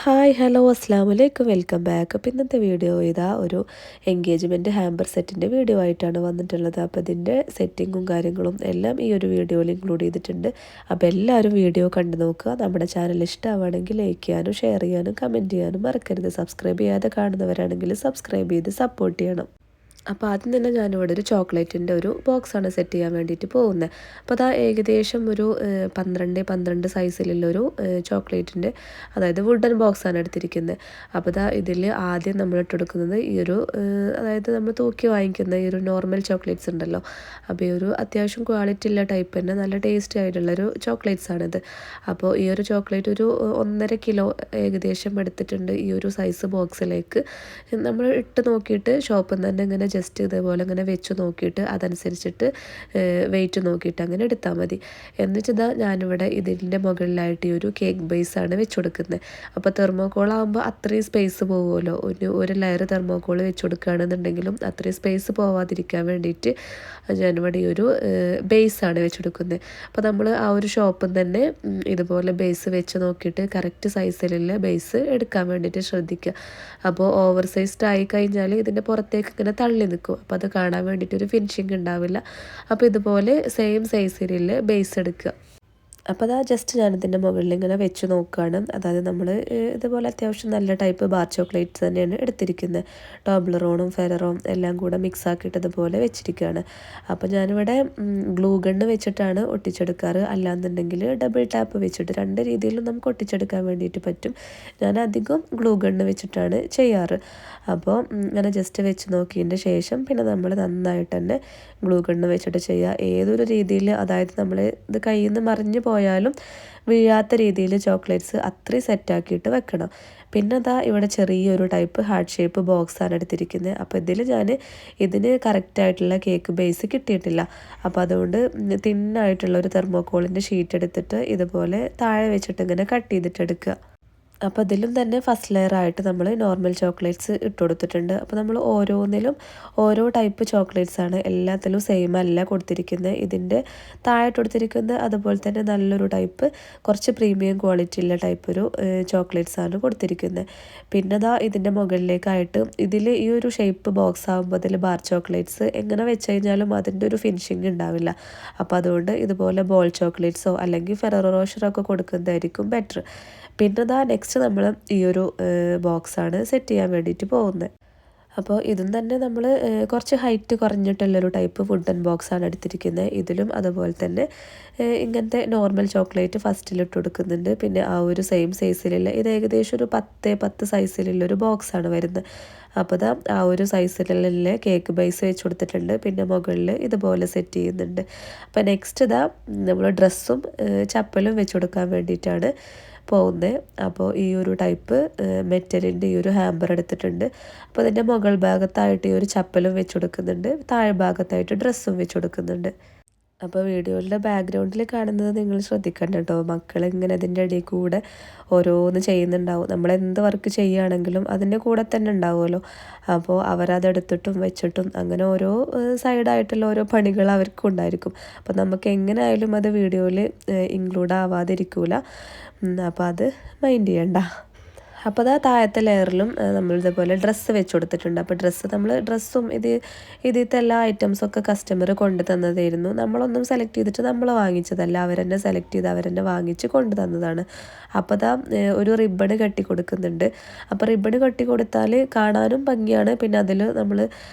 Hi hello അസ്സാം വലൈക്കും welcome back. അപ്പോൾ ഇന്നത്തെ വീഡിയോ ഇതാ ഒരു എൻഗേജ്മെൻറ്റ് ഹാമ്പർ സെറ്റിൻ്റെ വീഡിയോ ആയിട്ടാണ് വന്നിട്ടുള്ളത്. അപ്പോൾ ഇതിൻ്റെ സെറ്റിങ്ങും കാര്യങ്ങളും എല്ലാം ഈ ഒരു വീഡിയോയിൽ ഇൻക്ലൂഡ് ചെയ്തിട്ടുണ്ട്. അപ്പോൾ എല്ലാവരും വീഡിയോ കണ്ടു നോക്കുക. നമ്മുടെ ചാനൽ ഇഷ്ടമാവുകയാണെങ്കിൽ ലൈക്ക് ചെയ്യാനും ഷെയർ ചെയ്യാനും കമൻറ്റ് ചെയ്യാനും മറക്കരുത്. സബ്സ്ക്രൈബ് ചെയ്യാതെ കാണുന്നവരാണെങ്കിൽ സബ്സ്ക്രൈബ് ചെയ്ത് സപ്പോർട്ട് ചെയ്യണം. അപ്പോൾ ആദ്യം തന്നെ ഞാനിവിടെ ഒരു ചോക്ലേറ്റിൻ്റെ ഒരു ബോക്സാണ് സെറ്റ് ചെയ്യാൻ വേണ്ടിയിട്ട് പോകുന്നത്. അപ്പോൾ അതാ ഏകദേശം ഒരു 12 സൈസിലുള്ളൊരു ചോക്ലേറ്റിൻ്റെ അതായത് വുഡൻ ബോക്സാണ് എടുത്തിരിക്കുന്നത്. അപ്പോൾ ഇതാ ഇതിൽ ആദ്യം നമ്മൾ ഇട്ടെടുക്കുന്നത് ഈ ഒരു അതായത് നമ്മൾ തൂക്കി വാങ്ങിക്കുന്ന ഈ ഒരു നോർമൽ ചോക്ലേറ്റ്സ് ഉണ്ടല്ലോ. അപ്പോൾ ഈ ഒരു അത്യാവശ്യം ക്വാളിറ്റി ഉള്ള ടൈപ്പ് തന്നെ നല്ല ടേസ്റ്റി ആയിട്ടുള്ളൊരു ചോക്ലേറ്റ്സാണിത്. അപ്പോൾ ഈ ഒരു ചോക്ലേറ്റ് ഒരു 1.5 കിലോ ഏകദേശം എടുത്തിട്ടുണ്ട് ഈ ഒരു സൈസ് ബോക്സിലേക്ക്. നമ്മൾ ഇട്ട് നോക്കിയിട്ട് ഷോപ്പിൽ നിന്ന് തന്നെ ഇങ്ങനെ ജസ്റ്റ് ഇതേപോലെ ഇങ്ങനെ വെച്ച് നോക്കിയിട്ട് അതനുസരിച്ചിട്ട് വെയിറ്റ് നോക്കിയിട്ട് അങ്ങനെ എടുത്താൽ മതി. എന്നിട്ടിതാ ഞാനിവിടെ ഇതിൻ്റെ മുകളിലായിട്ട് ഈ ഒരു കേക്ക് ബേസാണ് വെച്ച് കൊടുക്കുന്നത്. അപ്പോൾ തെർമോക്കോൾ ആകുമ്പോൾ അത്രയും സ്പേസ് പോകുമല്ലോ. ഒരു ലെയർ തെർമോക്കോൾ വെച്ച് കൊടുക്കുകയാണെന്നുണ്ടെങ്കിലും അത്രയും സ്പേസ് പോവാതിരിക്കാൻ വേണ്ടിയിട്ട് ഞാനിവിടെ ഈ ഒരു ബേസാണ് വെച്ച് കൊടുക്കുന്നത്. അപ്പോൾ നമ്മൾ ആ ഒരു ഷോപ്പിൽ നിന്ന് തന്നെ ഇതുപോലെ ബേസ് വെച്ച് നോക്കിയിട്ട് കറക്റ്റ് സൈസിലുള്ള ബേസ് എടുക്കാൻ വേണ്ടിയിട്ട് ശ്രദ്ധിക്കുക. അപ്പോൾ ഓവർ സൈസ്ഡ് ആയി കഴിഞ്ഞാൽ ഇതിൻ്റെ പുറത്തേക്ക് ഇങ്ങനെ തള്ളി നിൽക്കും. അപ്പോൾ അത് കാണാൻ വേണ്ടിയിട്ട് ഒരു ഫിനിഷിങ് ഉണ്ടാവില്ല. അപ്പോൾ ഇതുപോലെ സെയിം സൈസിലുള്ള ബേസ് എടുക്കുക. അപ്പോൾ അതാ ജസ്റ്റ് ഞാനിതിൻ്റെ മുകളിൽ ഇങ്ങനെ വെച്ച് നോക്കുകയാണ്. അതായത് നമ്മൾ ഇതുപോലെ അത്യാവശ്യം നല്ല ടൈപ്പ് ബാർ ചോക്ലേറ്റ്സ് തന്നെയാണ് എടുത്തിരിക്കുന്നത്. ടോബ്ലറോണും ഫെററോം എല്ലാം കൂടെ മിക്സ് ആക്കിയിട്ട് ഇതുപോലെ വെച്ചിരിക്കുകയാണ്. അപ്പോൾ ഞാനിവിടെ ഗ്ലൂ ഗണ്ണ് വെച്ചിട്ടാണ് ഒട്ടിച്ചെടുക്കാറ്. അല്ലാന്നുണ്ടെങ്കിൽ ഡബിൾ ടാപ്പ് വെച്ചിട്ട് 2 രീതിയിലും നമുക്ക് ഒട്ടിച്ചെടുക്കാൻ വേണ്ടിയിട്ട് പറ്റും. ഞാൻ അധികം ഗ്ലൂ ഗണ്ണ് വെച്ചിട്ടാണ് ചെയ്യാറ്. അപ്പോൾ ഇങ്ങനെ ജസ്റ്റ് വെച്ച് നോക്കിയതിൻ്റെ ശേഷം പിന്നെ നമ്മൾ നന്നായിട്ട് തന്നെ ഗ്ലൂ ഗണ്ണ് വെച്ചിട്ട് ചെയ്യുക. ഏതൊരു രീതിയിൽ അതായത് നമ്മൾ ഇത് കയ്യിൽ നിന്ന് മറിഞ്ഞ് പോയാലും വീഴാത്ത രീതിയിൽ ചോക്ലേറ്റ്സ് അത്രയും സെറ്റാക്കിയിട്ട് വെക്കണം. പിന്നെ അതാ ഇവിടെ ചെറിയൊരു ടൈപ്പ് ഹാർട്ട് ഷേപ്പ് ബോക്സാണ് എടുത്തിരിക്കുന്നത്. അപ്പോൾ ഇതിന് കറക്റ്റായിട്ടുള്ള കേക്ക് ബേസ് കിട്ടിയിട്ടില്ല. അപ്പോൾ അതുകൊണ്ട് തിന്നായിട്ടുള്ള ഒരു തെർമോക്കോളിൻ്റെ ഷീറ്റ് എടുത്തിട്ട് ഇതുപോലെ താഴെ വെച്ചിട്ട് ഇങ്ങനെ കട്ട് ചെയ്തിട്ട് എടുക്കുക. അപ്പോൾ ഇതിലും തന്നെ ഫസ്റ്റ് ലെയർ ആയിട്ട് നമ്മൾ നോർമൽ ചോക്ലേറ്റ്സ് ഇട്ട് കൊടുത്തിട്ടുണ്ട്. അപ്പോൾ നമ്മൾ ഓരോന്നിലും ഓരോ ടൈപ്പ് ചോക്ലേറ്റ്സ് ആണ്, എല്ലാത്തിലും സെയിം അല്ല കൊടുത്തിരിക്കുന്നത്. ഇതിൻ്റെ താഴെ കൊടുത്തിരിക്കുന്നത് അതുപോലെ തന്നെ നല്ലൊരു ടൈപ്പ് കുറച്ച് പ്രീമിയം ക്വാളിറ്റി ഉള്ള ടൈപ്പ് ഒരു ചോക്ലേറ്റ്സ് ആണ് കൊടുത്തിരിക്കുന്നത്. പിന്നെ ദാ ഇതിൻ്റെ മുകളിലേക്കായിട്ട് ഇതിൽ ഈ ഒരു ഷേപ്പ് ബോക്സ് ആകുമ്പോൾ ഇതിൽ ബാർ ചോക്ലേറ്റ്സ് എങ്ങനെ വെച്ച് കഴിഞ്ഞാലും അതിൻ്റെ ഒരു ഫിനിഷിങ് ഉണ്ടാവില്ല. അപ്പോൾ അതുകൊണ്ട് ഇതുപോലെ ബോൾ ചോക്ലേറ്റ്സോ അല്ലെങ്കിൽ ഫെററോ റോഷറോ ഒക്കെ കൊടുക്കുന്നതായിരിക്കും ബെറ്റർ. പിന്നെ ദാ നെക്സ്റ്റ് നമ്മൾ ഈ ഒരു ബോക്സാണ് സെറ്റ് ചെയ്യാൻ വേണ്ടിയിട്ട് പോകുന്നത്. അപ്പോൾ ഇതും തന്നെ നമ്മൾ കുറച്ച് ഹൈറ്റ് കുറഞ്ഞിട്ടുള്ളൊരു ടൈപ്പ് വുഡൻ ബോക്സാണ് എടുത്തിരിക്കുന്നത്. ഇതിലും അതുപോലെ തന്നെ ഇങ്ങനത്തെ നോർമൽ ചോക്ലേറ്റ് ഫസ്റ്റിലിട്ട് കൊടുക്കുന്നുണ്ട്. പിന്നെ ആ ഒരു സെയിം സൈസിലുള്ള ഇത് ഏകദേശം ഒരു 10 സൈസിലുള്ളൊരു ബോക്സാണ് വരുന്നത്. അപ്പോൾ ഇതാ ആ ഒരു സൈസിലുള്ള കേക്ക് ബേസ് വെച്ച് കൊടുത്തിട്ടുണ്ട്. പിന്നെ മുകളിൽ ഇതുപോലെ സെറ്റ് ചെയ്യുന്നുണ്ട്. അപ്പോൾ നെക്സ്റ്റ് ഇതാ നമ്മൾ ഡ്രസ്സും ചപ്പലും വെച്ച് കൊടുക്കാൻ വേണ്ടിയിട്ടാണ് പോകുന്നത്. അപ്പോൾ ഈ ഒരു ടൈപ്പ് മെറ്റലിൻ്റെ ഈ ഒരു ഹാമ്പർ എടുത്തിട്ടുണ്ട്. അപ്പോൾ അതിൻ്റെ മുകൾ ഭാഗത്തായിട്ട് ഈ ഒരു ചപ്പലും വെച്ച് കൊടുക്കുന്നുണ്ട്. താഴെ ഭാഗത്തായിട്ട് ഡ്രസ്സും വെച്ച് കൊടുക്കുന്നുണ്ട്. അപ്പോൾ വീഡിയോയുടെ ബാക്ക്ഗ്രൗണ്ടിൽ കാണുന്നത് നിങ്ങൾ ശ്രദ്ധിക്കണം കേട്ടോ. മക്കളിങ്ങനെ അതിൻ്റെ ഇടയിൽ കൂടെ ഓരോന്ന് ചെയ്യുന്നുണ്ടാവും. നമ്മളെന്ത് വർക്ക് ചെയ്യുകയാണെങ്കിലും അതിൻ്റെ കൂടെ തന്നെ ഉണ്ടാവുമല്ലോ. അപ്പോൾ അവരതെടുത്തിട്ടും വെച്ചിട്ടും അങ്ങനെ ഓരോ സൈഡായിട്ടുള്ള ഓരോ പണികൾ അവർക്കും ഉണ്ടായിരിക്കും. അപ്പോൾ നമുക്ക് എങ്ങനെയായാലും അത് വീഡിയോയിൽ ഇൻക്ലൂഡ് ആവാതിരിക്കില്ല. അപ്പോൾ അത് മൈൻഡ് ചെയ്യണ്ട. അപ്പോൾ അതാ താഴത്തെ ലെയറിലും നമ്മൾ ഇതേപോലെ ഡ്രസ്സ് വെച്ച് കൊടുത്തിട്ടുണ്ട്. അപ്പോൾ ഡ്രസ്സും ഇതിലത്തെ എല്ലാ ഐറ്റംസൊക്കെ കസ്റ്റമർ കൊണ്ടു തന്നതായിരുന്നു. നമ്മളൊന്നും സെലക്ട് ചെയ്തിട്ട് നമ്മൾ വാങ്ങിച്ചതല്ല, അവരെന്നെ സെലക്ട് ചെയ്ത് അവരെന്നെ വാങ്ങിച്ച് കൊണ്ടു തന്നതാണ്. അപ്പോൾ അതാ ഒരു റിബൺ കെട്ടി കൊടുക്കുന്നുണ്ട്. അപ്പോൾ റിബൺ കെട്ടി കൊടുത്താൽ കാണാനും ഭംഗിയാണ്. പിന്നെ അതിൽ നമ്മൾ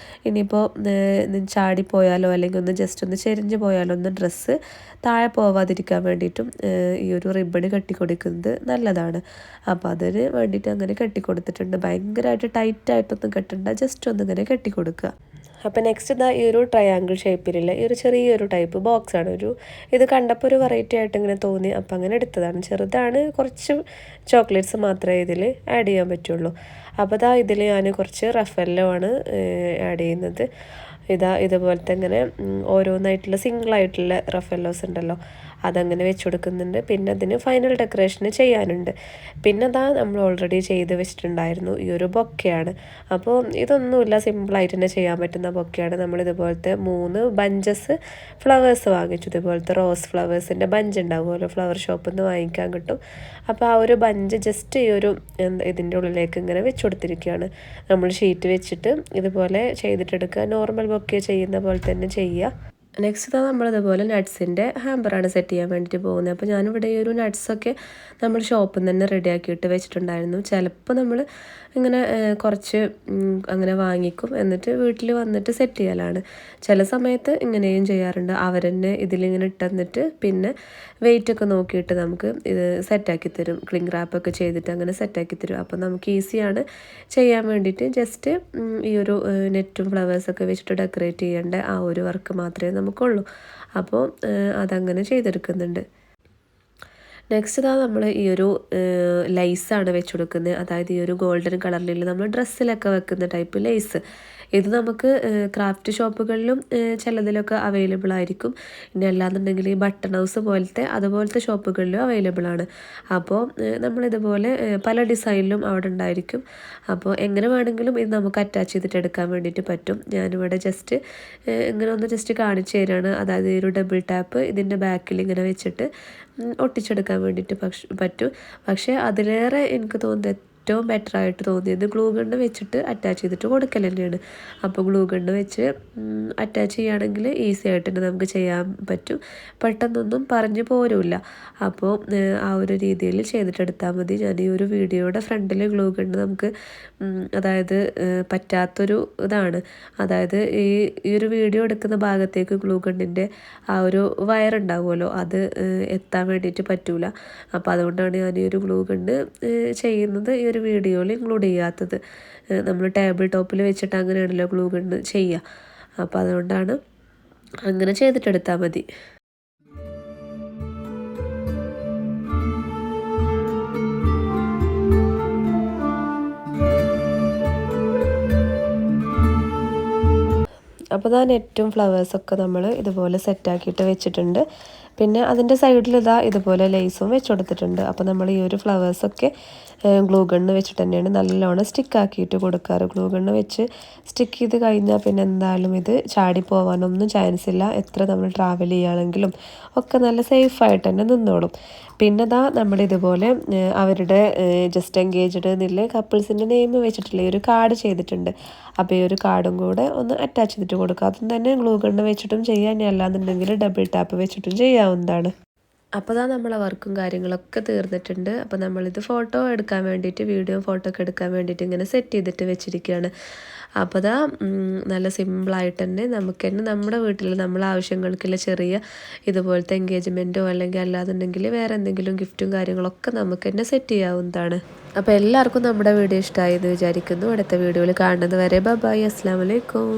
ഇനിയിപ്പോൾ ചാടിപ്പോയാലോ അല്ലെങ്കിൽ ഒന്ന് ജസ്റ്റ് ഒന്ന് ചെരിഞ്ഞ് പോയാലോ ഒന്ന് ഡ്രസ്സ് താഴെ പോവാതിരിക്കാൻ വേണ്ടിയിട്ടും ഈ ഒരു റിബൺ കെട്ടി കൊടുക്കുന്നത് നല്ലതാണ്. അപ്പോൾ അതിന് വേണ്ടിയിട്ട് അങ്ങനെ കെട്ടിക്കൊടുത്തിട്ടുണ്ട്. ഭയങ്കരമായിട്ട് ടൈറ്റായിട്ടൊന്നും കെട്ടണ്ട, ജസ്റ്റ് ഒന്നിങ്ങനെ കെട്ടിക്കൊടുക്കുക. അപ്പോൾ നെക്സ്റ്റ് ഇതാ ഈ ഒരു ട്രയാങ്കിൾ ഷേപ്പിലുള്ള ഈ ഒരു ചെറിയൊരു ടൈപ്പ് ബോക്സാണ്. ഇത് കണ്ടപ്പോൾ ഒരു വെറൈറ്റി ആയിട്ട് ഇങ്ങനെ തോന്നി. അപ്പോൾ അങ്ങനെ എടുത്തതാണ്. ചെറുതാണ്, കുറച്ച് ചോക്ലേറ്റ്സ് മാത്രമേ ഇതിൽ ആഡ് ചെയ്യാൻ പറ്റുള്ളൂ. അപ്പോൾ ഇതാ ഇതിൽ ഞാൻ കുറച്ച് റഫല്ലോ ആണ് ആഡ് ചെയ്യുന്നത്. ഇതുപോലത്തെ ഇങ്ങനെ ഓരോന്നായിട്ടുള്ള സിംഗിളായിട്ടുള്ള റഫല്ലോസ് ഉണ്ടല്ലോ, അതങ്ങനെ വെച്ച് കൊടുക്കുന്നുണ്ട്. പിന്നെ അതിന് ഫൈനൽ ഡെക്കറേഷന് ചെയ്യാനുണ്ട്. പിന്നെ അതാ നമ്മൾ ഓൾറെഡി ചെയ്ത് വെച്ചിട്ടുണ്ടായിരുന്നു ഈ ഒരു ബൊക്കെയാണ്. അപ്പോൾ ഇതൊന്നുമില്ല, സിമ്പിളായിട്ട് തന്നെ ചെയ്യാൻ പറ്റുന്ന ബൊക്കെയാണ്. നമ്മളിതുപോലത്തെ 3 ബഞ്ചസ് ഫ്ലവേഴ്സ് വാങ്ങിച്ചു. ഇതുപോലത്തെ റോസ് ഫ്ലവേഴ്സിൻ്റെ ബഞ്ച് ഉണ്ടാവുമല്ലോ, ഫ്ലവർ ഷോപ്പിൽ നിന്ന് വാങ്ങിക്കാൻ കിട്ടും. അപ്പോൾ ആ ഒരു ബഞ്ച് ജസ്റ്റ് ഈ ഒരു ഇതിൻ്റെ ഉള്ളിലേക്ക് ഇങ്ങനെ വെച്ച് കൊടുത്തിരിക്കുകയാണ്. നമ്മൾ ഷീറ്റ് വെച്ചിട്ട് ഇതുപോലെ ചെയ്തിട്ടെടുക്കുക. നോർമൽ ബൊക്കെ ചെയ്യുന്ന പോലെ തന്നെ ചെയ്യുക. നെക്സ്റ്റ് നമ്മളിതുപോലെ നട്ട്സിൻ്റെ ഹാമ്പറാണ് സെറ്റ് ചെയ്യാൻ വേണ്ടിയിട്ട് പോകുന്നത്. അപ്പോൾ ഞാനിവിടെ ഈ ഒരു നട്ട്സൊക്കെ നമ്മൾ ഷോപ്പിൽ നിന്ന് തന്നെ റെഡിയാക്കിയിട്ട് വെച്ചിട്ടുണ്ടായിരുന്നു. ചിലപ്പോൾ നമ്മൾ ഇങ്ങനെ കുറച്ച് അങ്ങനെ വാങ്ങിക്കും, എന്നിട്ട് വീട്ടിൽ വന്നിട്ട് സെറ്റ് ചെയ്യലാണ്. ചില സമയത്ത് ഇങ്ങനെയും ചെയ്യാറുണ്ട്. അവരെന്നെ ഇതിലിങ്ങനെ ഇട്ടെന്നിട്ട് പിന്നെ വെയിറ്റൊക്കെ നോക്കിയിട്ട് നമുക്ക് ഇത് സെറ്റാക്കി തരും. ക്ലിംഗ് റാപ്പൊക്കെ ചെയ്തിട്ട് അങ്ങനെ സെറ്റാക്കി തരും. അപ്പോൾ നമുക്ക് ഈസിയാണ് ചെയ്യാൻ വേണ്ടിയിട്ട്. ജസ്റ്റ് ഈ ഒരു നെറ്റും ഫ്ലവേഴ്സൊക്കെ വെച്ചിട്ട് ഡെക്കറേറ്റ് ചെയ്യേണ്ട ആ ഒരു വർക്ക് മാത്രമേ നമുക്കുള്ളൂ. അപ്പോൾ അതങ്ങനെ ചെയ്തെടുക്കുന്നുണ്ട്. നെക്സ്റ്റ് നമ്മൾ ഈ ഒരു ലൈസാണ് വെച്ച് കൊടുക്കുന്നത്. അതായത് ഈ ഒരു ഗോൾഡൻ കളറിലുള്ള നമ്മൾ ഡ്രസ്സിലൊക്കെ വെക്കുന്ന ടൈപ്പ് ലൈസ്. ഇത് നമുക്ക് ക്രാഫ്റ്റ് ഷോപ്പുകളിലും ചിലതിലൊക്കെ അവൈലബിൾ ആയിരിക്കും. ഇനി അല്ലാന്നുണ്ടെങ്കിൽ ഈ ബട്ടൺ ഹൗസ് അതുപോലത്തെ ഷോപ്പുകളിലും അവൈലബിൾ ആണ്. അപ്പോൾ നമ്മളിതുപോലെ പല ഡിസൈനിലും അവിടെ ഉണ്ടായിരിക്കും. അപ്പോൾ എങ്ങനെ വേണമെങ്കിലും ഇത് നമുക്ക് അറ്റാച്ച് ചെയ്തിട്ട് എടുക്കാൻ വേണ്ടിയിട്ട് പറ്റും. ഞാനിവിടെ ജസ്റ്റ് ഇങ്ങനെ ഒന്ന് ജസ്റ്റ് കാണിച്ചു തരാണ്. അതായത് ഈ ഒരു ഡബിൾ ടാപ്പ് ഇതിൻ്റെ ബാക്കിൽ ഇങ്ങനെ വെച്ചിട്ട് ഒട്ടിച്ചെടുക്കാൻ വേണ്ടിയിട്ട് പറ്റും. പക്ഷേ അതിലേറെ എനിക്ക് തോന്നുന്നത് ഏറ്റവും ബെറ്ററായിട്ട് തോന്നിയത് ഗ്ലൂ ഗണ്ണ് വെച്ചിട്ട് അറ്റാച്ച് ചെയ്തിട്ട് കൊടുക്കൽ തന്നെയാണ്. അപ്പോൾ ഗ്ലൂ ഗണ്ണ് വെച്ച് അറ്റാച്ച് ചെയ്യുകയാണെങ്കിൽ ഈസി ആയിട്ട് തന്നെ നമുക്ക് ചെയ്യാൻ പറ്റും. പെട്ടെന്നൊന്നും പറഞ്ഞു പോരുമില്ല. അപ്പോൾ ആ ഒരു രീതിയിൽ ചെയ്തിട്ടെടുത്താൽ മതി. ഞാൻ ഈ ഒരു വീഡിയോയുടെ ഫ്രണ്ടിൽ ഗ്ലൂ ഗണ്ണ് നമുക്ക് അതായത് പറ്റാത്തൊരു ഇതാണ്. അതായത് ഈ ഒരു വീഡിയോ എടുക്കുന്ന ഭാഗത്തേക്ക് ഗ്ലൂ ഗണ്ണിൻ്റെ ആ ഒരു വയറുണ്ടാവുമല്ലോ, അത് എത്താൻ വേണ്ടിയിട്ട് പറ്റൂല. അപ്പോൾ അതുകൊണ്ടാണ് ഞാൻ ഈ ഒരു ഗ്ലൂ ഗണ്ണ് ചെയ്യുന്നത് ഈ ഒരു വീഡിയോയിൽ ഇൻക്ലൂഡ് ചെയ്യാത്തത്. നമ്മൾ ടേബിൾ ടോപ്പിൽ വെച്ചിട്ട് അങ്ങനെയാണല്ലോ ഗ്ലൂ ഗണ്ണ് ചെയ്യുക. അപ്പോൾ അതുകൊണ്ടാണ് അങ്ങനെ ചെയ്തിട്ടെടുത്താൽ മതി. അപ്പോൾ ഞാൻ നെറ്റും ഫ്ലവേഴ്സൊക്കെ നമ്മൾ ഇതുപോലെ സെറ്റാക്കിയിട്ട് വെച്ചിട്ടുണ്ട്. പിന്നെ അതിൻ്റെ സൈഡിൽ ഇതുപോലെ ലേസും വെച്ച് കൊടുത്തിട്ടുണ്ട്. അപ്പോൾ നമ്മൾ ഈ ഒരു ഫ്ലവേഴ്സൊക്കെ ഗ്ലൂ ഗണ്ണ് വെച്ചിട്ട് തന്നെയാണ് നല്ലോണം സ്റ്റിക്കാക്കിയിട്ട് കൊടുക്കാറ്. ഗ്ലൂ ഗണ്ണ് വെച്ച് സ്റ്റിക്ക് ചെയ്ത് കഴിഞ്ഞാൽ പിന്നെ എന്തായാലും ഇത് ചാടി പോകാനൊന്നും ചാൻസ് ഇല്ല. എത്ര നമ്മൾ ട്രാവൽ ചെയ്യുകയാണെങ്കിലും ഒക്കെ നല്ല സേഫായിട്ട് തന്നെ നിന്നോളും. പിന്നെ നമ്മളിതുപോലെ അവരുടെ ജസ്റ്റ് എൻഗേജ്ഡ് എന്നില്ല കപ്പിൾസിൻ്റെ നെയിം വെച്ചിട്ടുള്ള ഈ ഒരു കാർഡ് ചെയ്തിട്ടുണ്ട്. അപ്പോൾ ഈ ഒരു കാർഡും കൂടെ ഒന്ന് അറ്റാച്ച് ചെയ്തിട്ട് കൊടുക്കുക. അതും തന്നെ ഗ്ലൂ ഗണ്ണ് വെച്ചിട്ടും ചെയ്യാൻ, അല്ലാന്നുണ്ടെങ്കിൽ ഡബിൾ ടാപ്പ് വെച്ചിട്ടും ചെയ്യാവുന്നതാണ്. അപ്പോൾ നമ്മളെ വർക്കും കാര്യങ്ങളൊക്കെ തീർന്നിട്ടുണ്ട്. അപ്പോൾ നമ്മളിത് ഫോട്ടോ എടുക്കാൻ വേണ്ടിയിട്ട്, വീഡിയോ ഫോട്ടോ ഒക്കെ എടുക്കാൻ വേണ്ടിയിട്ട് ഇങ്ങനെ സെറ്റ് ചെയ്തിട്ട് വെച്ചിരിക്കുകയാണ്. അപ്പോൾ നല്ല സിമ്പിളായിട്ട് തന്നെ നമുക്ക് തന്നെ നമ്മുടെ വീട്ടിൽ നമ്മളെ ആവശ്യങ്ങൾക്കുള്ള ചെറിയ ഇതുപോലത്തെ എൻഗേജ്മെൻറ്റോ അല്ലെങ്കിൽ അല്ലാന്നുണ്ടെങ്കിൽ വേറെ എന്തെങ്കിലും ഗിഫ്റ്റും കാര്യങ്ങളൊക്കെ നമുക്ക് തന്നെ സെറ്റ് ചെയ്യാവുന്നതാണ്. അപ്പോൾ എല്ലാവർക്കും നമ്മുടെ വീഡിയോ ഇഷ്ടമായി എന്ന് വിചാരിക്കുന്നു. അടുത്ത വീഡിയോയിൽ കാണുന്നത് വരെ ബൈ, അസ്സലാമു അലൈക്കും.